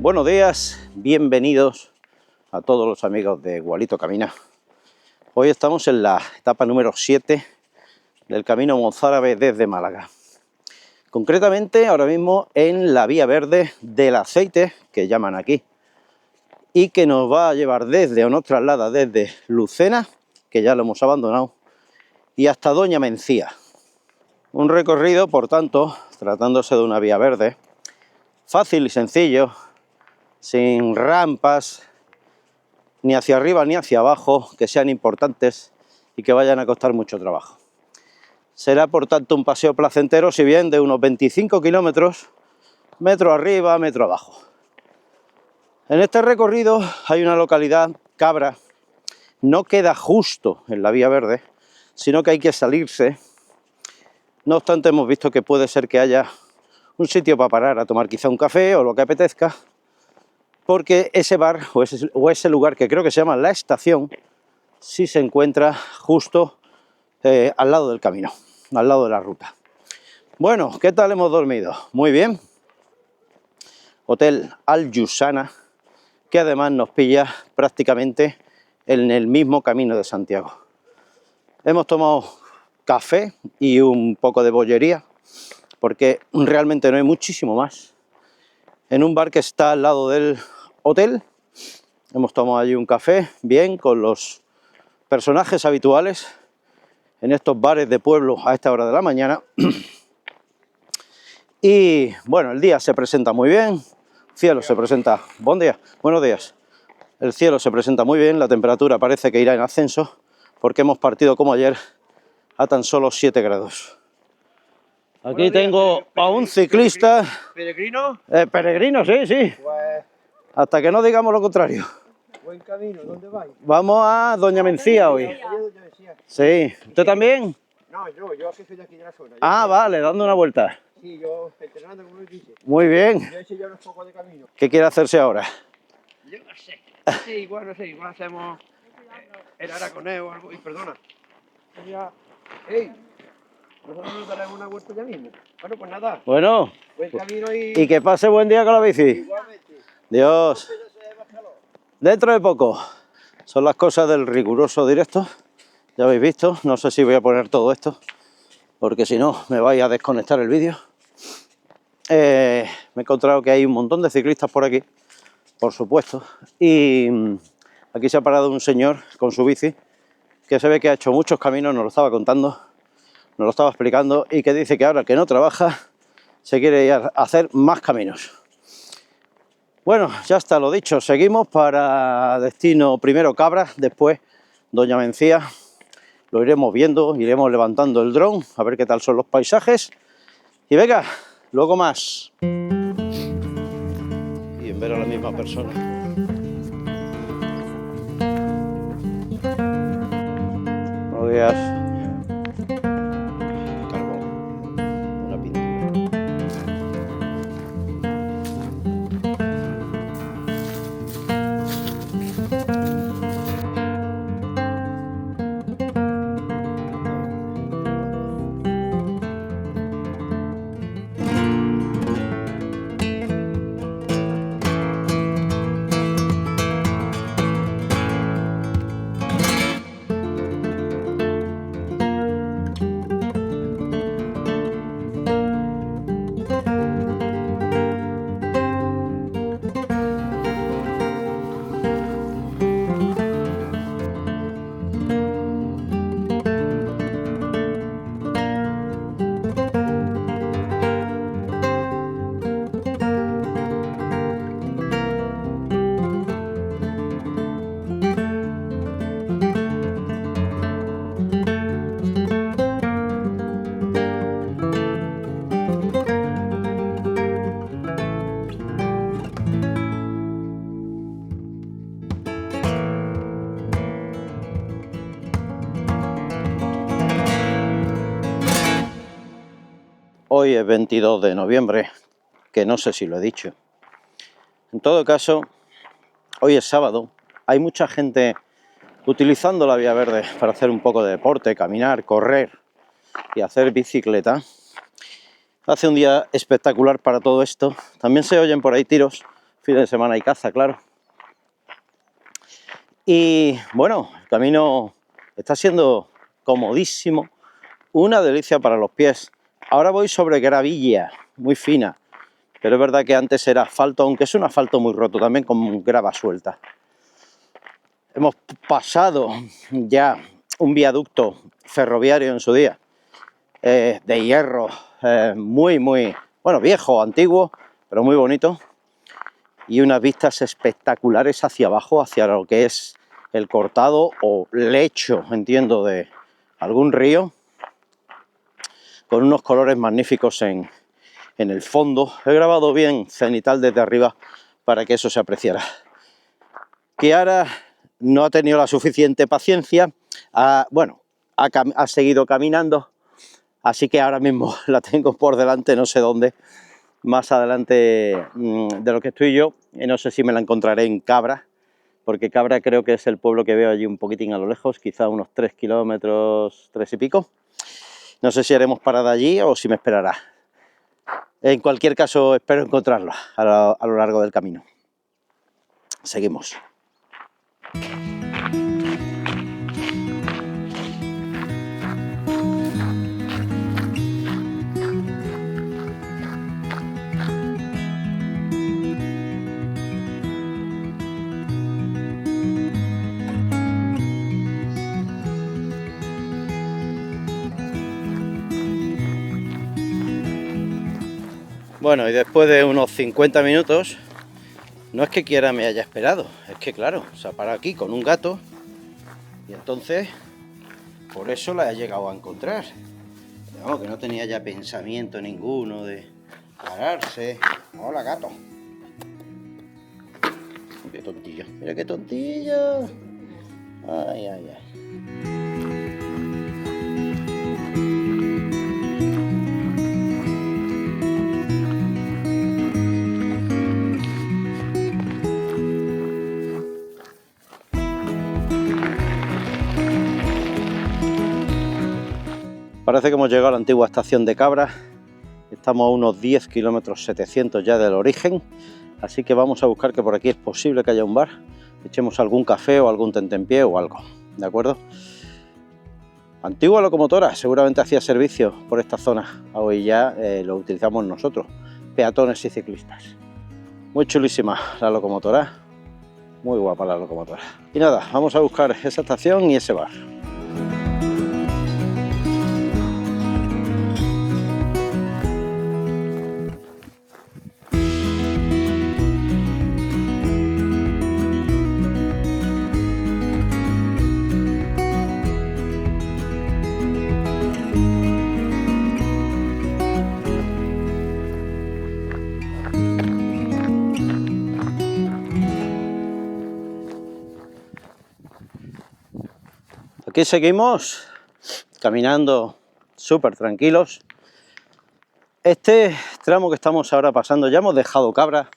Buenos días, bienvenidos a todos los amigos de Gualito Camina. Hoy estamos en la etapa número 7 del Camino Mozárabe desde Málaga. Concretamente ahora mismo en la vía verde del aceite, que llaman aquí, y que nos va a llevar desde, o nos traslada desde Lucena, que ya lo hemos abandonado, y hasta Doña Mencía. Un recorrido, por tanto, tratándose de una vía verde, fácil y sencillo, sin rampas, ni hacia arriba ni hacia abajo, que sean importantes y que vayan a costar mucho trabajo. Será, por tanto, un paseo placentero, si bien de unos 25 kilómetros, metro arriba, metro abajo. En este recorrido hay una localidad, Cabra, no queda justo en la vía verde, sino que hay que salirse. No obstante, hemos visto que puede ser que haya un sitio para parar a tomar quizá un café o lo que apetezca, porque ese bar o ese lugar, que creo que se llama La Estación, sí se encuentra justo al lado del camino, al lado de la ruta. Bueno, ¿qué tal hemos dormido? Muy bien. Hotel Al Yusana, que además nos pilla prácticamente en el mismo camino de Santiago. Hemos tomado café y un poco de bollería, porque realmente no hay muchísimo más. En un bar que está al lado del hotel, hemos tomado allí un café, bien, con los personajes habituales en estos bares de pueblo a esta hora de la mañana. Y bueno, el día se presenta muy bien, el cielo se presenta, buen día, buenos días. El cielo se presenta muy bien, la temperatura parece que irá en ascenso, porque hemos partido como ayer a tan solo 7 grados. Aquí tengo a un ciclista. ¿Peregrino? Peregrino, sí. Pues, Hasta que no digamos lo contrario. buen camino, ¿dónde vais? Vamos a Doña Mencía hoy. Sí. ¿Usted también? No, yo aquí soy de aquí de la zona. Ah, vale, dando una vuelta. Sí, yo entrenando, como él dice. Muy bien. Yo he hecho ya unos pocos de camino. ¿Qué quiere hacerse ahora? Yo no sé. Sí, igual hacemos el araconeo o algo. Y perdona. Ya. ¡Ey! Nosotros nos daremos una vuelta ya mismo. Bueno, pues nada. Bueno. Buen camino Y que pase buen día con la bici. Igualmente. Dios. Dentro de poco. Son las cosas del riguroso directo. Ya habéis visto. No sé si voy a poner todo esto, porque si no me vais a desconectar el vídeo. Me he encontrado que hay un montón de ciclistas por aquí, por supuesto. Y aquí se ha parado un señor con su bici, que se ve que ha hecho muchos caminos, nos lo estaba contando, nos lo estaba explicando, y que dice que ahora que no trabaja, se quiere ir a hacer más caminos. Bueno, ya está lo dicho, seguimos para destino primero Cabra, después Doña Mencía. Lo iremos viendo, iremos levantando el dron, a ver qué tal son los paisajes. Y venga, luego más. Y en ver a la misma persona. Buenos días. Carbón. Una pintura. Hoy es 22 de noviembre, que no sé si lo he dicho. En todo caso, hoy es sábado, hay mucha gente utilizando la vía verde para hacer un poco de deporte, caminar, correr y hacer bicicleta. Hace un día espectacular para todo esto. También se oyen por ahí tiros. fin de semana hay caza, claro. Y bueno, el camino está siendo comodísimo, una delicia para los pies. Ahora voy sobre gravilla, muy fina, pero es verdad que antes era asfalto, aunque es un asfalto muy roto también, con grava suelta. Hemos pasado ya un viaducto ferroviario en su día, de hierro, muy, bueno, viejo, antiguo, pero muy bonito, y unas vistas espectaculares hacia abajo, hacia lo que es el cortado o lecho, entiendo, de algún río, con unos colores magníficos en el fondo. He grabado bien cenital desde arriba para que eso se apreciara. Kiara no ha tenido la suficiente paciencia, ha seguido caminando, así que ahora mismo la tengo por delante, no sé dónde, más adelante de lo que estoy yo, y no sé si me la encontraré en Cabra, porque Cabra creo que es el pueblo que veo allí un poquitín a lo lejos, quizá unos 3 kilómetros, 3 y pico. No sé si haremos parada allí o si me esperará. En cualquier caso, espero encontrarla a lo largo del camino. Seguimos. Bueno, y después de unos 50 minutos, no es que Kiara me haya esperado, es que claro, se ha parado aquí con un gato y entonces por eso la he llegado a encontrar. Vamos, que no tenía ya pensamiento ninguno de pararse. Hola, gato. Qué tontillo, mira qué tontillo. Ay, ay, ay. Parece que hemos llegado a la antigua estación de Cabra. Estamos a unos 10 kilómetros 700 ya del origen. Así que vamos a buscar, que por aquí es posible que haya un bar. Echemos algún café o algún tentempié o algo. ¿De acuerdo? Antigua locomotora, seguramente hacía servicio por esta zona. Hoy ya lo utilizamos nosotros, peatones y ciclistas. Muy chulísima la locomotora. Muy guapa la locomotora. Y nada, vamos a buscar esa estación y ese bar. Aquí seguimos caminando súper tranquilos. Este tramo que estamos ahora pasando, ya hemos dejado Cabra,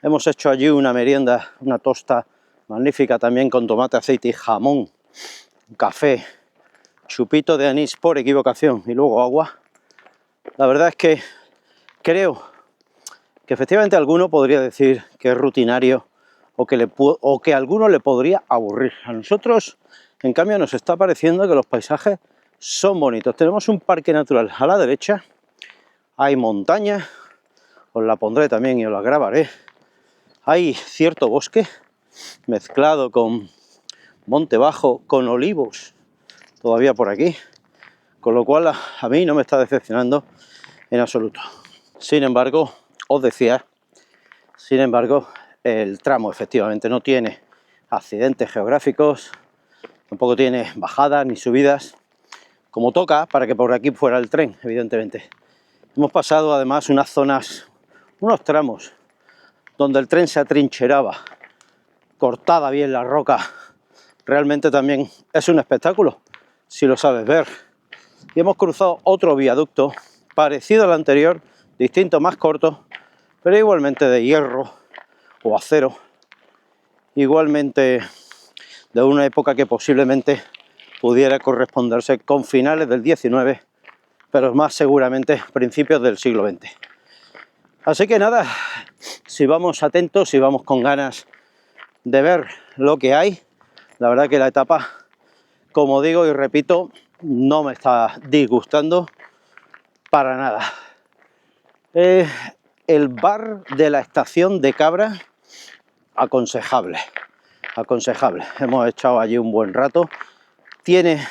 hemos hecho allí una merienda, una tosta magnífica también con tomate, aceite y jamón, café, chupito de anís por equivocación y luego agua. La verdad es que creo que efectivamente alguno podría decir que es rutinario o que a alguno le podría aburrir. A nosotros, en cambio, nos está pareciendo que los paisajes son bonitos. Tenemos un parque natural a la derecha, hay montaña, os la pondré también y os la grabaré. Hay cierto bosque mezclado con monte bajo, con olivos todavía por aquí, con lo cual a mí no me está decepcionando en absoluto. Sin embargo, os decía, el tramo efectivamente no tiene accidentes geográficos, tampoco tiene bajadas ni subidas, como toca para que por aquí fuera el tren, evidentemente. Hemos pasado además unas zonas, unos tramos, donde el tren se atrincheraba, cortada bien la roca. Realmente también es un espectáculo, si lo sabes ver. Y hemos cruzado otro viaducto, parecido al anterior, distinto, más corto, pero igualmente de hierro o acero, igualmente de una época que posiblemente pudiera corresponderse con finales del XIX, pero más seguramente principios del siglo XX. Así que nada, si vamos atentos, si vamos con ganas de ver lo que hay, la verdad que la etapa, como digo y repito, no me está disgustando para nada. El bar de la estación de Cabra, aconsejable, aconsejable. Hemos estado allí un buen rato. Tiene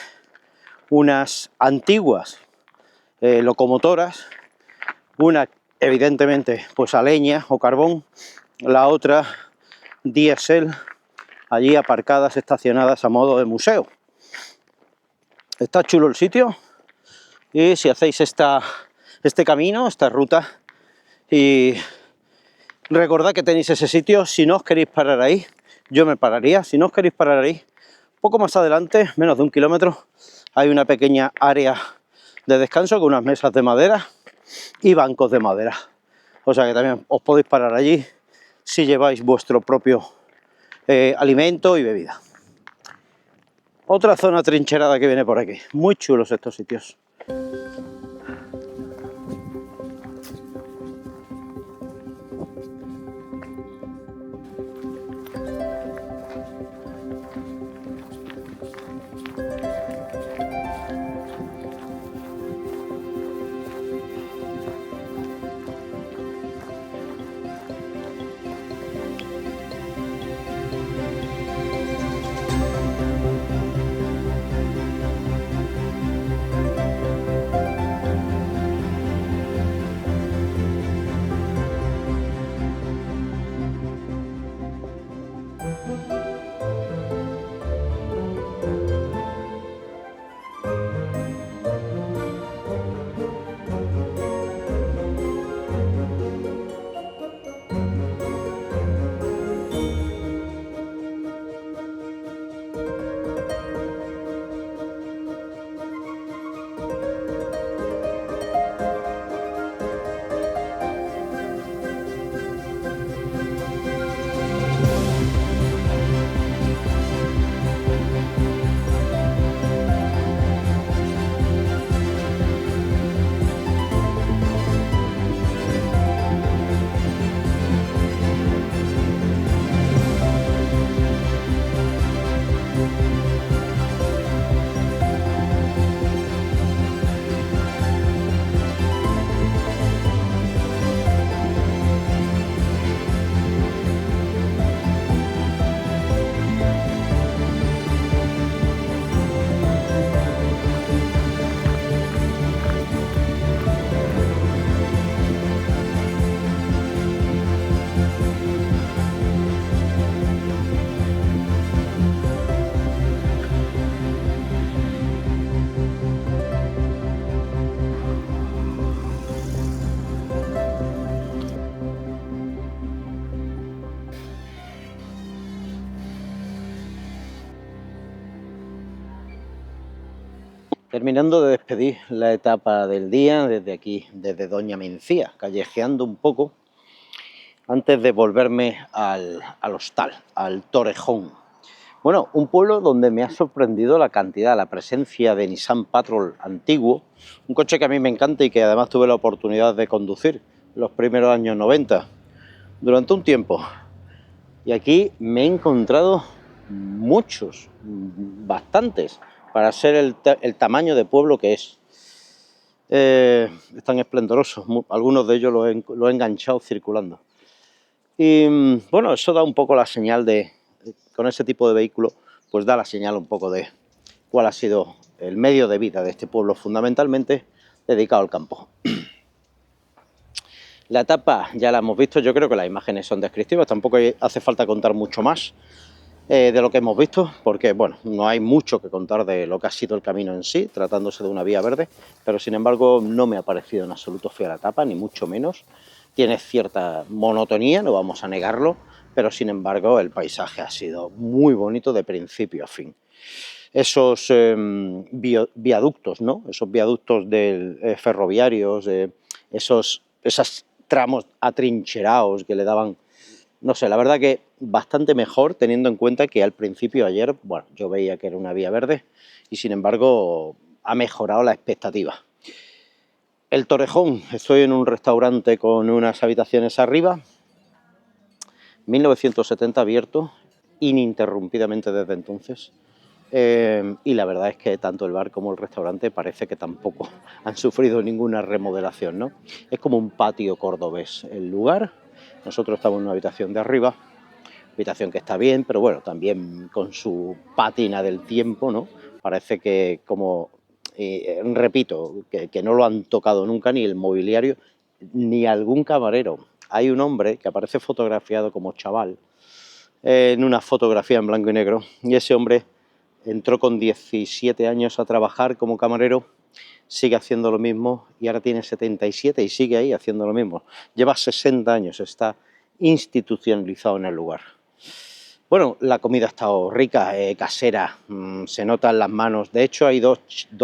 unas antiguas locomotoras, una evidentemente pues a leña o carbón, la otra diésel, allí aparcadas, estacionadas a modo de museo. Está chulo el sitio y si hacéis este camino, esta ruta, y recordad que tenéis ese sitio, si no os queréis parar ahí, yo me pararía, si no os queréis parar ahí, poco más adelante, menos de 1 kilómetro, hay una pequeña área de descanso con unas mesas de madera y bancos de madera. O sea que también os podéis parar allí si lleváis vuestro propio alimento y bebida. Otra zona trincherada que viene por aquí. Muy chulos estos sitios. Terminando de despedir la etapa del día desde aquí, desde Doña Mencía, callejeando un poco antes de volverme al hostal, al Torrejón. Bueno, un pueblo donde me ha sorprendido la cantidad, la presencia de Nissan Patrol antiguo, un coche que a mí me encanta y que además tuve la oportunidad de conducir los primeros años 90 durante un tiempo. Y aquí me he encontrado muchos, bastantes, para ser el tamaño de pueblo que es. Están esplendorosos, algunos de ellos los he enganchado circulando. Y bueno, eso da un poco la señal con ese tipo de vehículo, pues da la señal un poco de cuál ha sido el medio de vida de este pueblo, fundamentalmente dedicado al campo. La etapa ya la hemos visto, yo creo que las imágenes son descriptivas, tampoco hace falta contar mucho más de lo que hemos visto, porque bueno, no hay mucho que contar de lo que ha sido el camino en sí, tratándose de una vía verde, pero sin embargo no me ha parecido en absoluto fea la etapa, ni mucho menos. Tiene cierta monotonía, no vamos a negarlo, pero sin embargo el paisaje ha sido muy bonito de principio a fin. Esos viaductos, ¿no? Esos viaductos ferroviarios, esos tramos atrincherados que le daban, no sé, la verdad que bastante mejor, teniendo en cuenta que al principio ayer, bueno, yo veía que era una vía verde y sin embargo ha mejorado la expectativa. El Torrejón, estoy en un restaurante con unas habitaciones arriba, 1970 abierto, ininterrumpidamente desde entonces. Y la verdad es que tanto el bar como el restaurante parece que tampoco han sufrido ninguna remodelación, ¿no? Es como un patio cordobés el lugar. Nosotros estamos en una habitación de arriba, habitación que está bien, pero bueno, también con su pátina del tiempo, ¿no? Parece que, como repito, que no lo han tocado nunca ni el mobiliario ni algún camarero. Hay un hombre que aparece fotografiado como chaval en una fotografía en blanco y negro, y ese hombre entró con 17 años a trabajar como camarero, sigue haciendo lo mismo y ahora tiene 77 y sigue ahí haciendo lo mismo. Lleva 60 años, está institucionalizado en el lugar. Bueno, la comida ha estado rica, casera, se notan las manos. De hecho, hay dos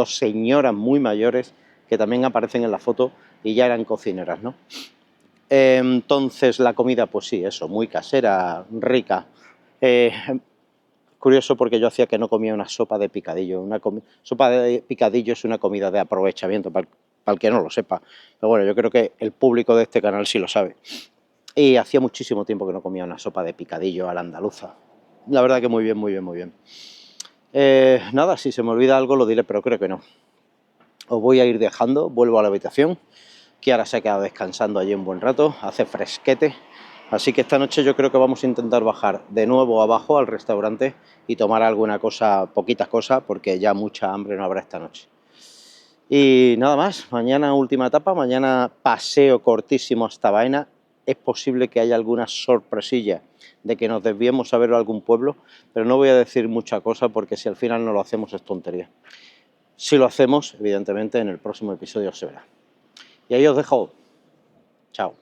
señoras muy mayores que también aparecen en la foto y ya eran cocineras, ¿no? Entonces la comida, pues sí, eso, muy casera, rica. Curioso porque yo hacía que no comía una sopa de picadillo. Sopa de picadillo es una comida de aprovechamiento, para el que no lo sepa. Pero bueno, yo creo que el público de este canal sí lo sabe. Y hacía muchísimo tiempo que no comía una sopa de picadillo a la andaluza. La verdad que muy bien, muy bien, muy bien. Nada, si se me olvida algo lo diré, pero creo que no. Os voy a ir dejando, vuelvo a la habitación. Kiara se ha quedado descansando allí un buen rato, hace fresquete. Así que esta noche yo creo que vamos a intentar bajar de nuevo abajo al restaurante y tomar alguna cosa, poquitas cosas, porque ya mucha hambre no habrá esta noche. Y nada más, mañana última etapa, mañana paseo cortísimo hasta Baena. Es posible que haya alguna sorpresilla de que nos desviemos a ver algún pueblo, pero no voy a decir mucha cosa porque si al final no lo hacemos es tontería. Si lo hacemos, evidentemente en el próximo episodio se verá. Y ahí os dejo. Chao.